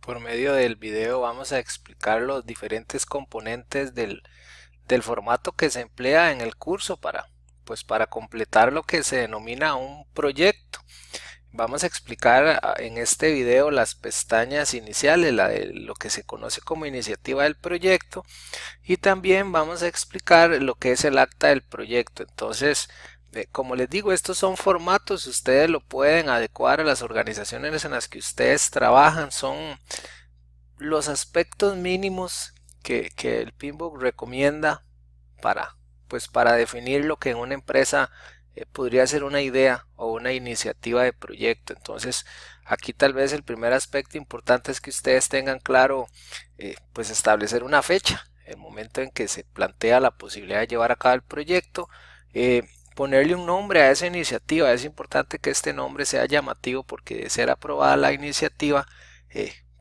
Por medio del video vamos a explicar los diferentes componentes del formato que se emplea en el curso para completar lo que se denomina un proyecto. Vamos a explicar en este video las pestañas iniciales, la de lo que se conoce como iniciativa del proyecto, y también vamos a explicar lo que es el acta del proyecto. Entonces, como les digo, estos son formatos, ustedes lo pueden adecuar a las organizaciones en las que ustedes trabajan, son los aspectos mínimos que el PMBOK recomienda para, para definir lo que en una empresa podría ser una idea o una iniciativa de proyecto. Entonces, aquí tal vez el primer aspecto importante es que ustedes tengan claro, pues establecer una fecha, el momento en que se plantea la posibilidad de llevar a cabo el proyecto, ponerle un nombre a esa iniciativa. Es importante que este nombre sea llamativo porque de ser aprobada la iniciativa,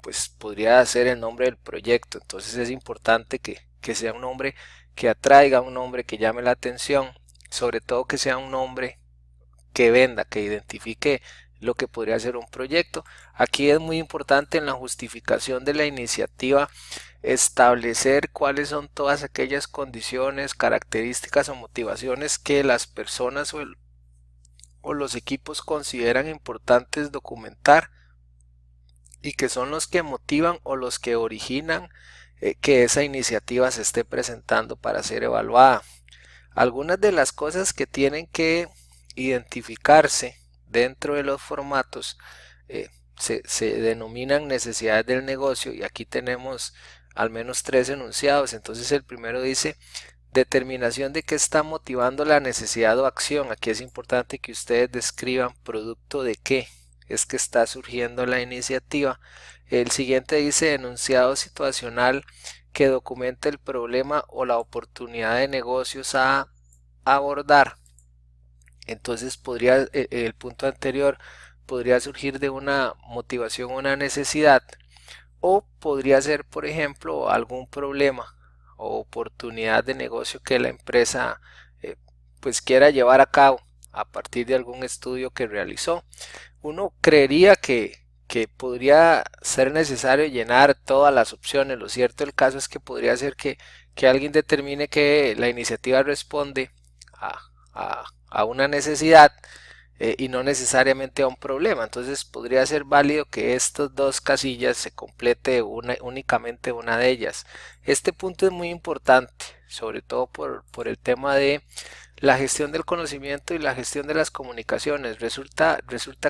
pues podría ser el nombre del proyecto. Entonces es importante que sea un nombre que atraiga, un nombre que llame la atención, sobre todo que sea un nombre que venda, que identifique lo que podría ser un proyecto. Aquí es muy importante en la justificación de la iniciativa establecer cuáles son todas aquellas condiciones, características o motivaciones que las personas o los equipos consideran importantes documentar y que son los que motivan o los que originan que esa iniciativa se esté presentando para ser evaluada. Algunas de las cosas que tienen que identificarse dentro de los formatos se denominan necesidades del negocio, y aquí tenemos al menos tres enunciados. Entonces el primero dice determinación de qué está motivando la necesidad o acción. Aquí es importante que ustedes describan producto de qué es que está surgiendo la iniciativa. El siguiente dice enunciado situacional que documenta el problema o la oportunidad de negocios a abordar. Entonces el punto anterior podría surgir de una motivación o una necesidad, o podría ser, por ejemplo, algún problema o oportunidad de negocio que la empresa pues quiera llevar a cabo a partir de algún estudio que realizó. Uno creería que podría ser necesario llenar todas las opciones. Lo cierto del caso es que podría ser que alguien determine que la iniciativa responde a, a una necesidad y no necesariamente a un problema. Entonces podría ser válido que estas dos casillas se complete únicamente una de ellas. Este punto es muy importante, sobre todo por el tema de la gestión del conocimiento y la gestión de las comunicaciones. Resulta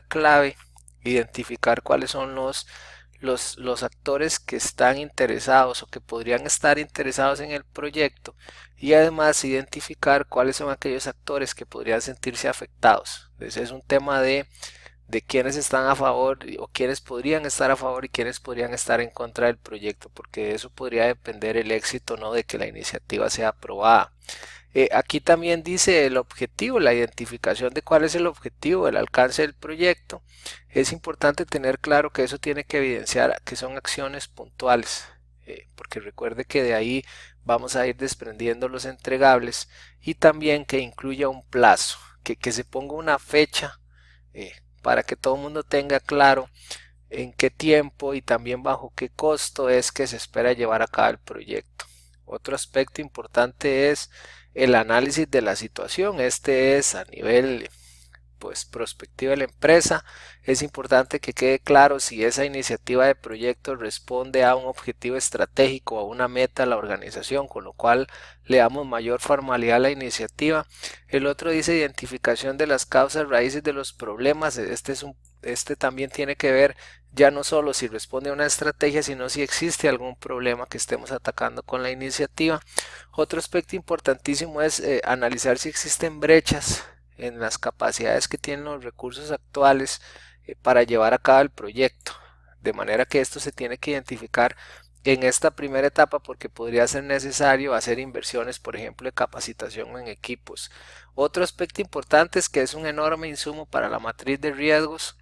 clave identificar cuáles son los actores que están interesados o que podrían estar interesados en el proyecto, y además identificar cuáles son aquellos actores que podrían sentirse afectados. Entonces es un tema de quienes están a favor o quienes podrían estar a favor y quienes podrían estar en contra del proyecto, porque de eso podría depender el éxito, no de que la iniciativa sea aprobada. Aquí también dice el objetivo, la identificación de cuál es el objetivo, el alcance del proyecto. Es importante tener claro que eso tiene que evidenciar que son acciones puntuales, porque recuerde que de ahí vamos a ir desprendiendo los entregables, y también que incluya un plazo, que se ponga una fecha para que todo el mundo tenga claro en qué tiempo y también bajo qué costo es que se espera llevar a cabo el proyecto. Otro aspecto importante es el análisis de la situación. Este es a nivel prospectiva de la empresa. Es importante que quede claro si esa iniciativa de proyecto responde a un objetivo estratégico o a una meta de la organización, con lo cual le damos mayor formalidad a la iniciativa. El otro dice identificación de las causas raíces de los problemas. Este también tiene que ver ya no solo si responde a una estrategia, sino si existe algún problema que estemos atacando con la iniciativa. Otro aspecto importantísimo es analizar si existen brechas en las capacidades que tienen los recursos actuales para llevar a cabo el proyecto, de manera que esto se tiene que identificar en esta primera etapa, porque podría ser necesario hacer inversiones, por ejemplo, de capacitación en equipos. Otro aspecto importante es que es un enorme insumo para la matriz de riesgos,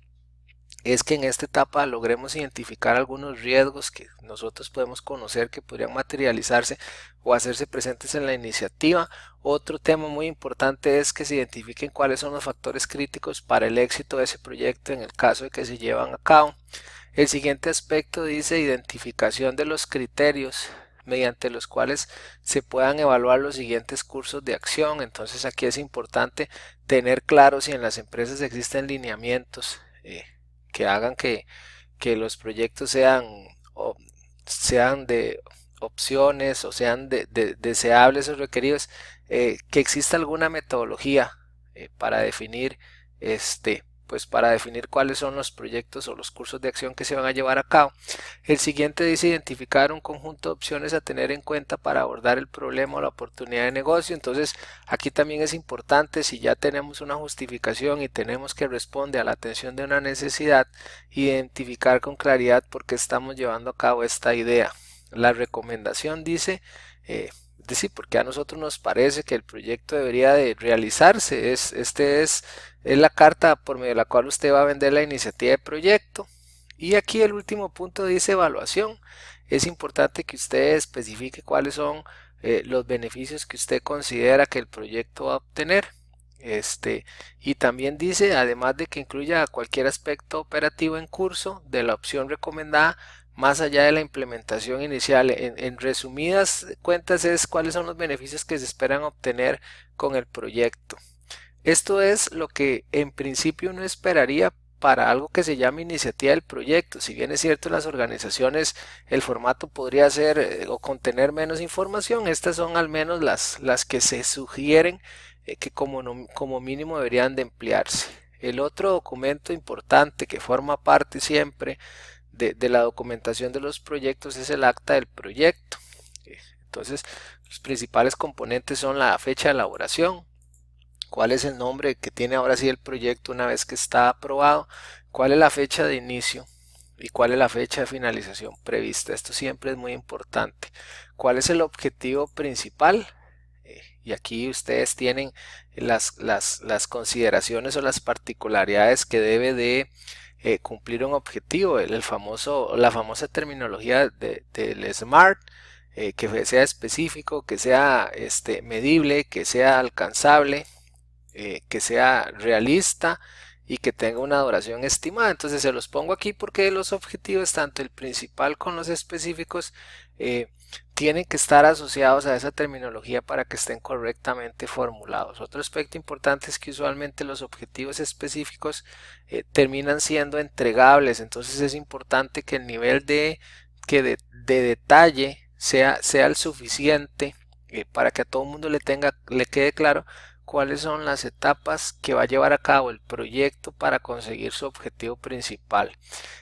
es que en esta etapa logremos identificar algunos riesgos que nosotros podemos conocer que podrían materializarse o hacerse presentes en la iniciativa. Otro tema muy importante es que se identifiquen cuáles son los factores críticos para el éxito de ese proyecto en el caso de que se llevan a cabo. El siguiente aspecto dice identificación de los criterios mediante los cuales se puedan evaluar los siguientes cursos de acción. Entonces aquí es importante tener claro si en las empresas existen lineamientos que hagan que los proyectos sean de opciones o sean deseables o requeridos, que exista alguna metodología para definir para definir cuáles son los proyectos o los cursos de acción que se van a llevar a cabo. El siguiente dice identificar un conjunto de opciones a tener en cuenta para abordar el problema o la oportunidad de negocio. Entonces aquí también es importante, si ya tenemos una justificación y tenemos que responder a la atención de una necesidad, identificar con claridad por qué estamos llevando a cabo esta idea. La recomendación dice decir, porque a nosotros nos parece que el proyecto debería de realizarse. Es la carta por medio de la cual usted va a vender la iniciativa de proyecto. Y aquí el último punto dice evaluación. Es importante que usted especifique cuáles son los beneficios que usted considera que el proyecto va a obtener. Y también dice, además de que incluya cualquier aspecto operativo en curso de la opción recomendada, más allá de la implementación inicial. En resumidas cuentas es cuáles son los beneficios que se esperan obtener con el proyecto. Esto es lo que en principio uno esperaría para algo que se llama iniciativa del proyecto. Si bien es cierto, en las organizaciones el formato podría ser o contener menos información, estas son al menos las que se sugieren que como mínimo deberían de emplearse. El otro documento importante que forma parte siempre de la documentación de los proyectos es el acta del proyecto. Entonces, los principales componentes son la fecha de elaboración, cuál es el nombre que tiene ahora sí el proyecto una vez que está aprobado, cuál es la fecha de inicio y cuál es la fecha de finalización prevista. Esto siempre es muy importante. ¿Cuál es el objetivo principal? Y aquí ustedes tienen las consideraciones o las particularidades que debe de cumplir un objetivo, la famosa terminología del SMART, que sea específico, que sea medible, que sea alcanzable, que sea realista y que tenga una duración estimada. Entonces se los pongo aquí porque los objetivos, tanto el principal con los específicos, tienen que estar asociados a esa terminología para que estén correctamente formulados. Otro aspecto importante es que usualmente los objetivos específicos terminan siendo entregables. Entonces es importante que el nivel de detalle sea el suficiente para que a todo el mundo le quede claro cuáles son las etapas que va a llevar a cabo el proyecto para conseguir su objetivo principal.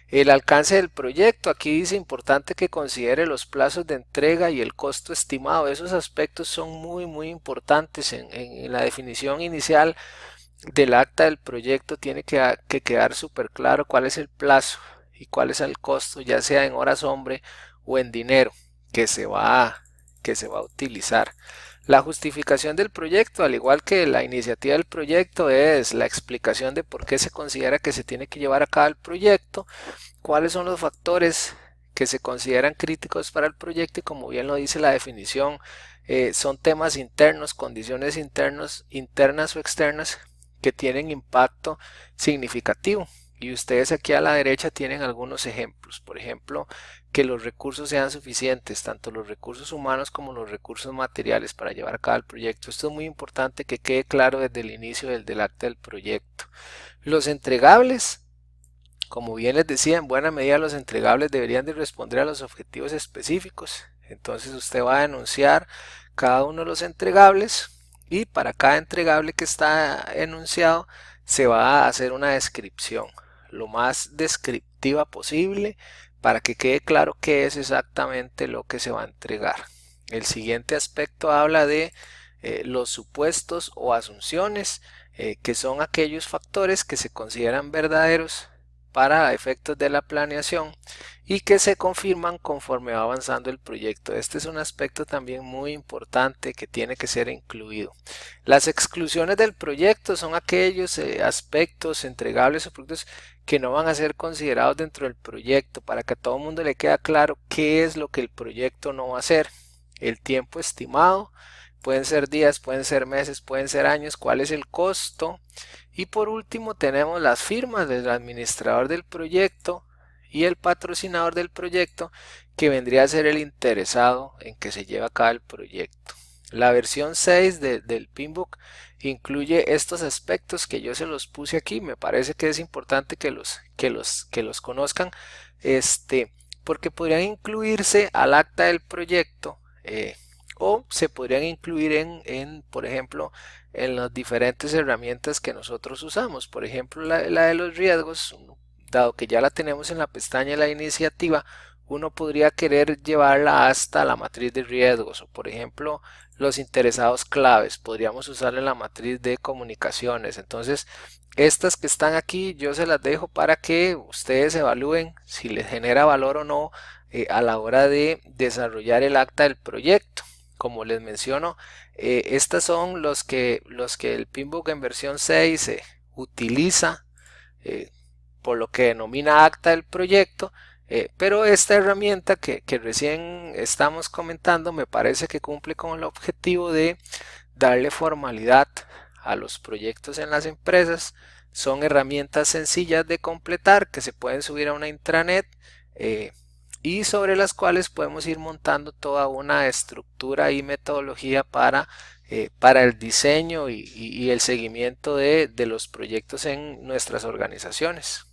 El alcance del proyecto, aquí dice importante que considere los plazos de entrega y el costo estimado. Esos aspectos son muy importantes en la definición inicial del acta del proyecto. Tiene que quedar súper claro cuál es el plazo y cuál es el costo, ya sea en horas hombre o en dinero que se va a utilizar. La justificación del proyecto, al igual que la iniciativa del proyecto, es la explicación de por qué se considera que se tiene que llevar a cabo el proyecto, cuáles son los factores que se consideran críticos para el proyecto y, como bien lo dice la definición, son temas internos, condiciones internas o externas que tienen impacto significativo. Y ustedes aquí a la derecha tienen algunos ejemplos. Por ejemplo, que los recursos sean suficientes, tanto los recursos humanos como los recursos materiales para llevar a cabo el proyecto. Esto es muy importante que quede claro desde el inicio del acta del proyecto. Los entregables, como bien les decía, en buena medida los entregables deberían de responder a los objetivos específicos. Entonces usted va a enunciar cada uno de los entregables y para cada entregable que está enunciado se va a hacer una descripción lo más descriptiva posible para que quede claro qué es exactamente lo que se va a entregar. El siguiente aspecto habla de los supuestos o asunciones, que son aquellos factores que se consideran verdaderos para efectos de la planeación y que se confirman conforme va avanzando el proyecto. Este es un aspecto también muy importante que tiene que ser incluido. Las exclusiones del proyecto son aquellos aspectos entregables o productos que no van a ser considerados dentro del proyecto, para que a todo el mundo le quede claro qué es lo que el proyecto no va a hacer. El tiempo estimado, pueden ser días, pueden ser meses, pueden ser años, cuál es el costo. Y por último tenemos las firmas del administrador del proyecto y el patrocinador del proyecto, que vendría a ser el interesado en que se lleve a cabo el proyecto. La versión 6 del Pinbook incluye estos aspectos que yo se los puse aquí. Me parece que es importante que los conozcan, porque podrían incluirse al acta del proyecto, o se podrían incluir por ejemplo, en las diferentes herramientas que nosotros usamos. Por ejemplo, la de los riesgos, dado que ya la tenemos en la pestaña de la iniciativa, uno podría querer llevarla hasta la matriz de riesgos, o por ejemplo los interesados claves, podríamos usarla en la matriz de comunicaciones. Entonces, estas que están aquí yo se las dejo para que ustedes evalúen si les genera valor o no a la hora de desarrollar el acta del proyecto. Como les menciono, estas son los que el Pinbook en versión 6 utiliza, por lo que denomina acta del proyecto. Pero esta herramienta que recién estamos comentando me parece que cumple con el objetivo de darle formalidad a los proyectos en las empresas. Son herramientas sencillas de completar que se pueden subir a una intranet, y sobre las cuales podemos ir montando toda una estructura y metodología para el diseño y el seguimiento de los proyectos en nuestras organizaciones.